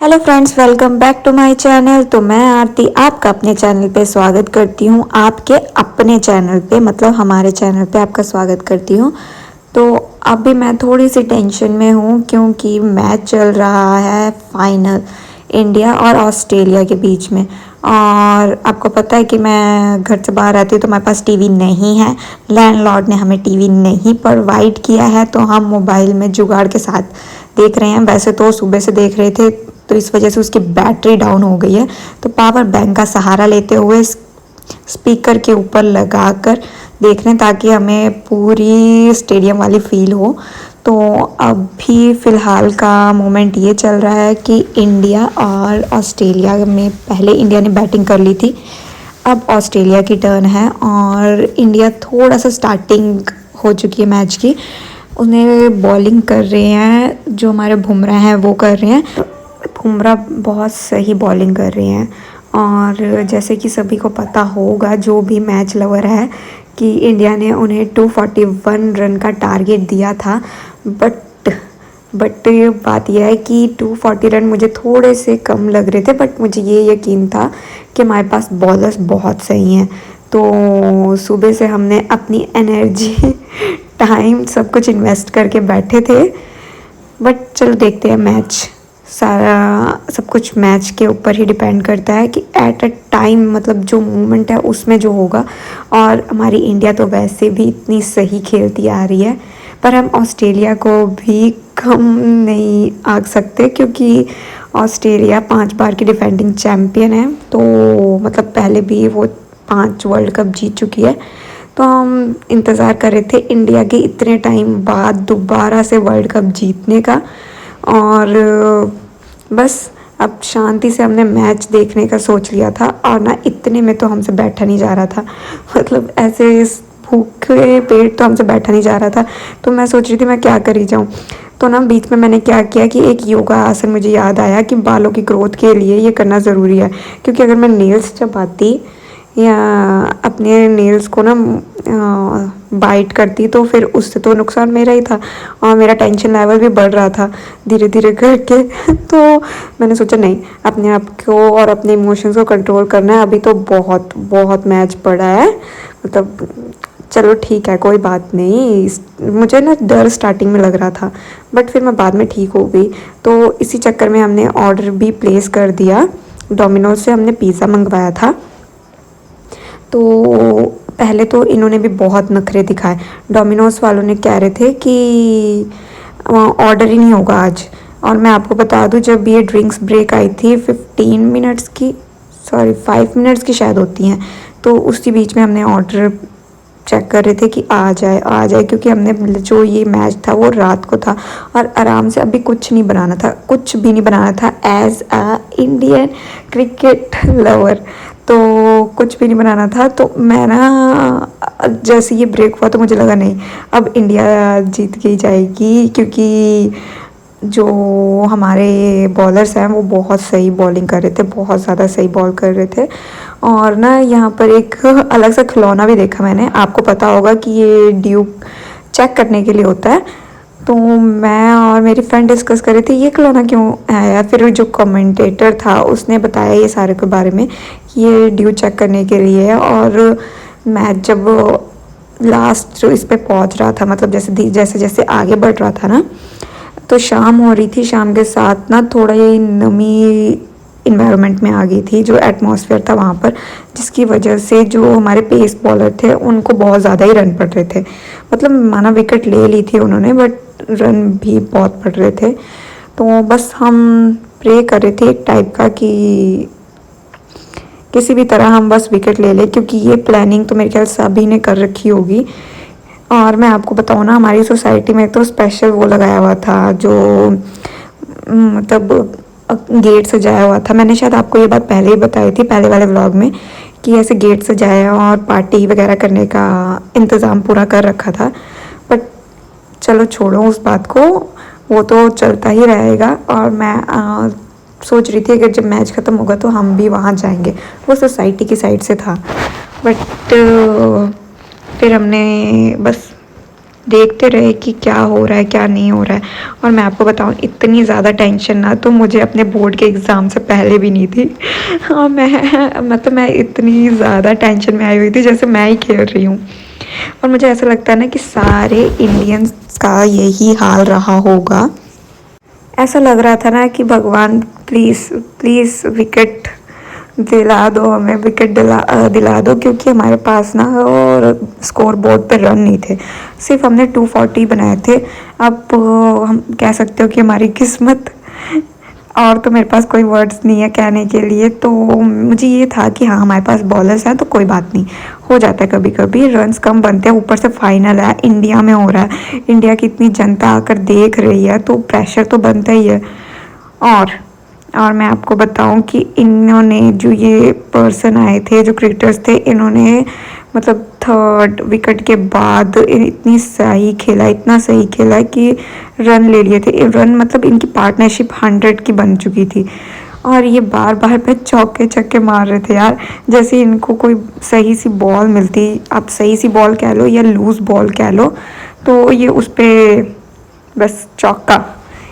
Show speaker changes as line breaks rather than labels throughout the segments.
Hello friends, welcome back to my channel. तो मैं आरती आपका अपने चैनल पे स्वागत करती हूँ। आपके अपने चैनल पे मतलब हमारे चैनल पे आपका स्वागत करती हूँ। तो अभी मैं थोड़ी सी टेंशन में हूँ क्योंकि मैच चल रहा है फाइनल इंडिया और ऑस्ट्रेलिया के बीच में। और आपको पता है कि मैं घर से बाहर रहती हूँ तो हमारे पास टीवी नहीं है। लैंडलॉर्ड ने हमें टीवी नहीं प्रोवाइड किया है तो हम मोबाइल में जुगाड़ के साथ देख रहे हैं। वैसे तो सुबह से देख रहे थे तो इस वजह से उसकी बैटरी डाउन हो गई है, तो पावर बैंक का सहारा लेते हुए स्पीकर के ऊपर लगाकर देख रहे हैं ताकि हमें पूरी स्टेडियम वाली फील हो। तो अभी फ़िलहाल का मोमेंट ये चल रहा है कि इंडिया और ऑस्ट्रेलिया में पहले इंडिया ने बैटिंग कर ली थी, अब ऑस्ट्रेलिया की टर्न है और इंडिया थोड़ा सा स्टार्टिंग हो चुकी है मैच की। उन्हें बॉलिंग कर रहे हैं, जो हमारे बुमराह हैं वो कर रहे हैं। बुमराह बहुत सही बॉलिंग कर रहे हैं और जैसे कि सभी को पता होगा जो भी मैच लवर है कि इंडिया ने उन्हें 241 रन का टारगेट दिया था। बट बात यह है कि 240 रन मुझे थोड़े से कम लग रहे थे, बट मुझे ये यकीन था कि हमारे पास बॉलर्स बहुत सही हैं। तो सुबह से हमने अपनी एनर्जी टाइम सब कुछ इन्वेस्ट करके बैठे थे। बट चलो देखते हैं मैच। सारा सब कुछ मैच के ऊपर ही डिपेंड करता है कि एट अ टाइम मतलब जो मूवमेंट है उसमें जो होगा। और हमारी इंडिया तो वैसे भी इतनी सही खेलती आ रही है, पर हम ऑस्ट्रेलिया को भी कम नहीं आंक सकते क्योंकि ऑस्ट्रेलिया 5 बार की डिफेंडिंग चैम्पियन है। तो मतलब पहले भी वो 5 वर्ल्ड कप जीत चुकी है। तो हम इंतज़ार कर रहे थे इंडिया के इतने टाइम बाद दोबारा से वर्ल्ड कप जीतने का। और बस अब शांति से हमने मैच देखने का सोच लिया था और ना इतने में तो हमसे बैठा नहीं जा रहा था। मतलब ऐसे भूखे पेट तो हमसे बैठा नहीं जा रहा था। तो मैं सोच रही थी मैं क्या करी जाऊँ। तो ना बीच में मैंने क्या किया कि एक योगा आसन मुझे याद आया कि बालों की ग्रोथ के लिए ये करना ज़रूरी है, क्योंकि अगर मैं नेल्स चबाती या अपने नेल्स को ना बाइट करती तो फिर उससे तो नुकसान मेरा ही था और मेरा टेंशन लेवल भी बढ़ रहा था धीरे धीरे करके। तो मैंने सोचा नहीं, अपने आप को और अपने इमोशंस को कंट्रोल करना है। अभी तो बहुत बहुत मैच पड़ा है, मतलब चलो ठीक है कोई बात नहीं। मुझे ना डर स्टार्टिंग में लग रहा था बट फिर मैं बाद में ठीक हो गई। तो इसी चक्कर में हमने ऑर्डर भी प्लेस कर दिया। डोमिनोज से हमने पिज़्ज़ा मंगवाया था। तो पहले तो इन्होंने भी बहुत नखरे दिखाए। डोमिनोज़ वालों ने कह रहे थे कि ऑर्डर ही नहीं होगा आज। और मैं आपको बता दूं, जब ये ड्रिंक्स ब्रेक आई थी 5 मिनट्स की शायद होती हैं, तो उसी बीच में हमने ऑर्डर चेक कर रहे थे कि आ जाए क्योंकि हमने जो ये मैच था वो रात को था और आराम से अभी कुछ नहीं बनाना था, कुछ भी नहीं बनाना था as a Indian cricket lover. तो कुछ भी नहीं बनाना था। तो मैं ना जैसे ये ब्रेक हुआ तो मुझे लगा नहीं अब इंडिया जीत के ही जाएगी, क्योंकि जो हमारे बॉलर्स हैं वो बहुत सही बॉलिंग कर रहे थे, बहुत ज़्यादा सही बॉल कर रहे थे। और ना यहाँ पर एक अलग सा खिलौना भी देखा मैंने। आपको पता होगा कि ये ड्यूक चेक करने के लिए होता है। तो मैं और मेरी फ्रेंड डिस्कस कर रहे थे ये खिलौना क्यों आया। फिर जो कमेंटेटर था उसने बताया ये सारे के बारे में कि ये ड्यू चेक करने के लिए है। और मैच जब लास्ट इस पे पहुंच रहा था, मतलब जैसे जैसे आगे बढ़ रहा था ना, तो शाम हो रही थी। शाम के साथ ना थोड़ा ये नमी इन्वायरमेंट में आ गई थी, जो एटमॉस्फेयर था वहाँ पर, जिसकी वजह से जो हमारे पेस बॉलर थे उनको बहुत ज़्यादा ही रन पड़ रहे थे। मतलब माना विकेट ले ली थी उन्होंने बट रन भी बहुत पड़ रहे थे। तो बस हम प्रे कर रहे थे एक टाइप का कि किसी भी तरह हम बस विकेट ले लें, क्योंकि ये प्लानिंग तो मेरे ख्याल सभी ने कर रखी होगी। और मैं आपको बताऊँ ना, हमारी सोसाइटी में तो स्पेशल वो लगाया हुआ था जो मतलब गेट सजाया हुआ था। मैंने शायद आपको ये बात पहले ही बताई थी पहले वाले व्लॉग में कि ऐसे गेट सजाया और पार्टी वगैरह करने का इंतज़ाम पूरा कर रखा था। बट चलो छोड़ो उस बात को, वो तो चलता ही रहेगा। और मैं सोच रही थी अगर जब मैच ख़त्म होगा तो हम भी वहाँ जाएंगे। वो सोसाइटी की साइड से था बट फिर हमने बस देखते रहे कि क्या हो रहा है क्या नहीं हो रहा है। और मैं आपको बताऊं, इतनी ज़्यादा टेंशन ना तो मुझे अपने बोर्ड के एग्ज़ाम से पहले भी नहीं थी। और मैं इतनी ज़्यादा टेंशन में आई हुई थी जैसे मैं ही खेल रही हूँ। और मुझे ऐसा लगता है ना कि सारे इंडियंस का यही हाल रहा होगा। ऐसा लग रहा था ना कि भगवान प्लीज़ प्लीज़ विकेट दिला दो हमें, विकेट दिला दो, क्योंकि हमारे पास ना और स्कोर बोर्ड पे रन नहीं थे, सिर्फ हमने 240 बनाए थे। अब हम कह सकते हो कि हमारी किस्मत, और तो मेरे पास कोई वर्ड्स नहीं है कहने के लिए। तो मुझे ये था कि हाँ हमारे पास बॉलर्स हैं तो कोई बात नहीं, हो जाता है कभी कभी, रन्स कम बनते हैं, ऊपर से फाइनल है, इंडिया में हो रहा है, इंडिया की इतनी जनता आकर देख रही है तो प्रेशर तो बनता ही है। और मैं आपको बताऊं कि इन्होंने जो ये पर्सन आए थे, जो क्रिकेटर्स थे, इन्होंने मतलब थर्ड विकेट के बाद इतनी सही खेला, इतना सही खेला कि रन ले लिए थे। रन मतलब इनकी पार्टनरशिप 100 की बन चुकी थी। और ये बार बार पे चौके छक्के मार रहे थे यार, जैसे इनको कोई सही सी बॉल मिलती, आप सही सी बॉल कह लो या लूज बॉल कह लो, तो ये उस पर बस चौका,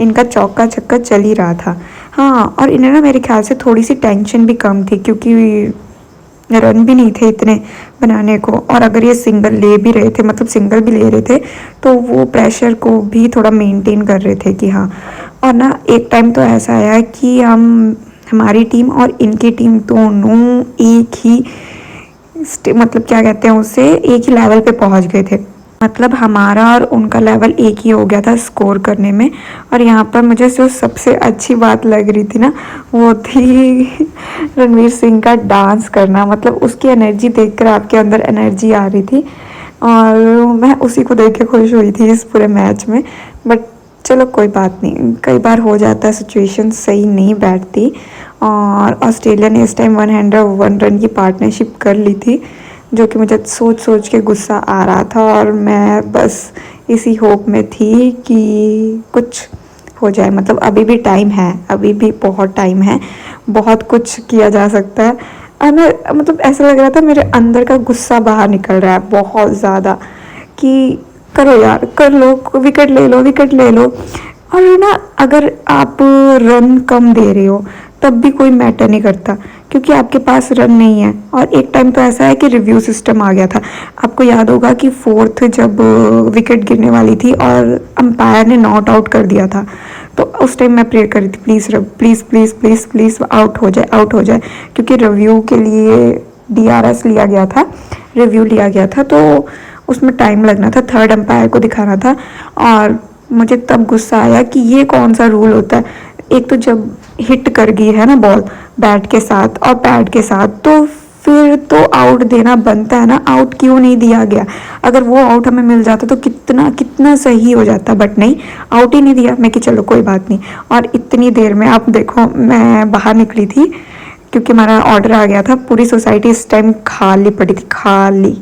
इनका चौका छक्का चल ही रहा था। हाँ, और इन्हें ना मेरे ख्याल से थोड़ी सी टेंशन भी कम थी, क्योंकि रन भी नहीं थे इतने बनाने को। और अगर ये सिंगल ले भी रहे थे, मतलब सिंगल भी ले रहे थे, तो वो प्रेशर को भी थोड़ा मेंटेन कर रहे थे कि हाँ। और ना एक टाइम तो ऐसा आया कि हमारी टीम और इनकी टीम दोनों एक ही मतलब क्या कहते हैं उसे, एक ही लेवल पे पहुंच गए थे। मतलब हमारा और उनका लेवल एक ही हो गया था स्कोर करने में। और यहाँ पर मुझे जो सबसे अच्छी बात लग रही थी ना, वो थी रणवीर सिंह का डांस करना। मतलब उसकी एनर्जी देखकर आपके अंदर एनर्जी आ रही थी, और मैं उसी को देख के खुश हुई थी इस पूरे मैच में। बट चलो कोई बात नहीं, कई बार हो जाता है, सिचुएशन सही नहीं बैठती। और ऑस्ट्रेलिया ने इस टाइम 101 रन की पार्टनरशिप कर ली थी, जो कि मुझे सोच सोच के गुस्सा आ रहा था। और मैं बस इसी होप में थी कि कुछ हो जाए। मतलब अभी भी टाइम है, अभी भी बहुत टाइम है, बहुत कुछ किया जा सकता है। और मैं मतलब ऐसा लग रहा था मेरे अंदर का गुस्सा बाहर निकल रहा है बहुत ज़्यादा, कि करो यार, कर लो, विकेट ले लो, विकेट ले लो। और ना अगर आप रन कम दे रहे हो तब भी कोई मैटर नहीं करता, क्योंकि आपके पास रन नहीं है। और एक टाइम तो ऐसा है कि रिव्यू सिस्टम आ गया था। आपको याद होगा कि फोर्थ जब विकेट गिरने वाली थी और अंपायर ने नॉट आउट कर दिया था, तो उस टाइम मैं प्रे करी थी, please please please please please out हो जाए, आउट हो जाए। क्योंकि रिव्यू के लिए DRS लिया गया था, रिव्यू लिया गया था, तो उसमें टाइम लगना था, थर्ड अंपायर को दिखाना था। और मुझे तब गुस्सा आया कि ये कौन सा रूल होता है। एक तो जब हिट कर गई है ना बॉल बैट के साथ और पैड के साथ, तो फिर तो आउट देना बनता है ना, आउट क्यों नहीं दिया गया। अगर वो आउट हमें मिल जाता तो कितना कितना सही हो जाता, बट नहीं, आउट ही नहीं दिया। मैं कि चलो कोई बात नहीं। और इतनी देर में आप देखो, मैं बाहर निकली थी क्योंकि हमारा ऑर्डर आ गया था। पूरी सोसाइटी इस टाइम खाली पड़ी थी, खाली।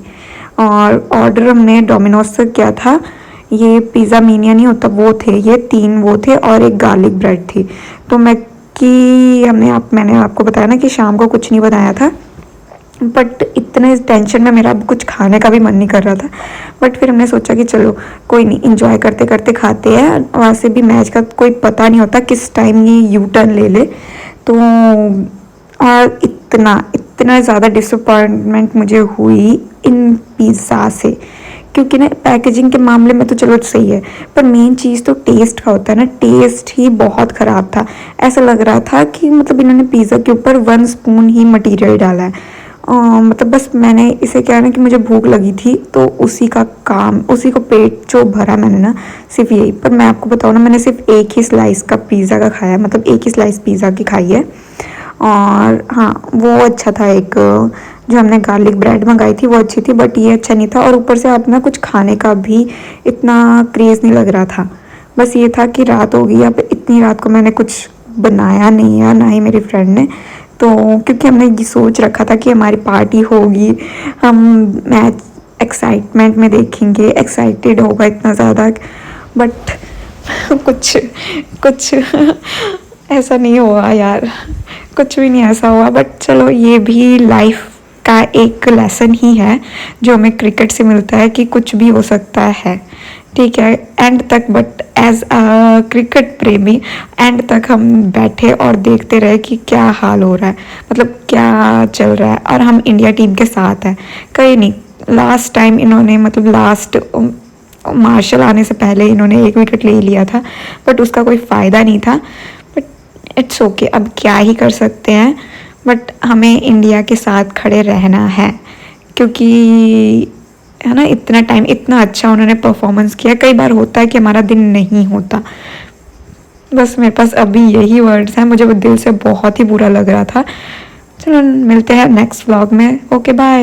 और ऑर्डर हमने डोमिनोज से किया था, ये पिज़्ज़ा मीनिया नहीं होता वो थे, ये 3 वो थे और एक गार्लिक ब्रेड थी। तो मैंने आपको बताया ना कि शाम को कुछ नहीं बनाया था, बट इतने टेंशन में मेरा कुछ खाने का भी मन नहीं कर रहा था। बट फिर हमने सोचा कि चलो कोई नहीं, इंजॉय करते करते खाते हैं। वहाँ से भी मैच का कोई पता नहीं होता किस टाइम ये यू टर्न ले ले। तो और इतना इतना ज़्यादा डिसअपॉइंटमेंट मुझे हुई इन पिज़्ज़ा से, क्योंकि ना पैकेजिंग के मामले में तो चलो सही है, पर मेन चीज़ तो टेस्ट का होता है ना, टेस्ट ही बहुत ख़राब था। ऐसा लग रहा था कि मतलब इन्होंने पिज़्ज़ा के ऊपर 1 स्पून ही मटेरियल डाला है। मतलब बस मैंने इसे क्या है ना कि मुझे भूख लगी थी, तो उसी का काम, उसी को पेट जो भरा मैंने ना, सिर्फ यही। पर मैं आपको बताऊँ ना, मैंने सिर्फ एक ही स्लाइस का पिज़्ज़ा का खाया, मतलब एक ही स्लाइस पिज़्ज़ा की खाई है। और हाँ, वो अच्छा था। एक जो हमने गार्लिक ब्रेड मंगाई थी वो अच्छी थी, बट ये अच्छा नहीं था। और ऊपर से आप ना कुछ खाने का भी इतना क्रेज़ नहीं लग रहा था। बस ये था कि रात हो गई, अब इतनी रात को मैंने कुछ बनाया नहीं है, ना ही मेरी फ्रेंड ने। तो क्योंकि हमने ये सोच रखा था कि हमारी पार्टी होगी, हम मैच एक्साइटमेंट में देखेंगे, एक्साइटेड होगा इतना ज़्यादा, बट कुछ कुछ ऐसा नहीं हुआ यार, कुछ भी नहीं ऐसा हुआ। बट चलो, ये भी लाइफ का एक लेसन ही है जो हमें क्रिकेट से मिलता है कि कुछ भी हो सकता है, ठीक है, एंड तक। बट एज अ क्रिकेट प्रेमी एंड तक हम बैठे और देखते रहे कि क्या हाल हो रहा है, मतलब क्या चल रहा है, और हम इंडिया टीम के साथ हैं। कहीं नहीं, लास्ट टाइम इन्होंने मतलब लास्ट मार्शल आने से पहले इन्होंने 1 विकेट ले लिया था, बट उसका कोई फ़ायदा नहीं था। बट इट्स ओके, अब क्या ही कर सकते हैं। बट हमें इंडिया के साथ खड़े रहना है, क्योंकि है ना, इतना टाइम इतना अच्छा उन्होंने परफॉर्मेंस किया। कई बार होता है कि हमारा दिन नहीं होता, बस मेरे पास अभी यही वर्ड्स हैं। मुझे वो दिल से बहुत ही बुरा लग रहा था। चलो मिलते हैं नेक्स्ट व्लॉग में। Okay bye.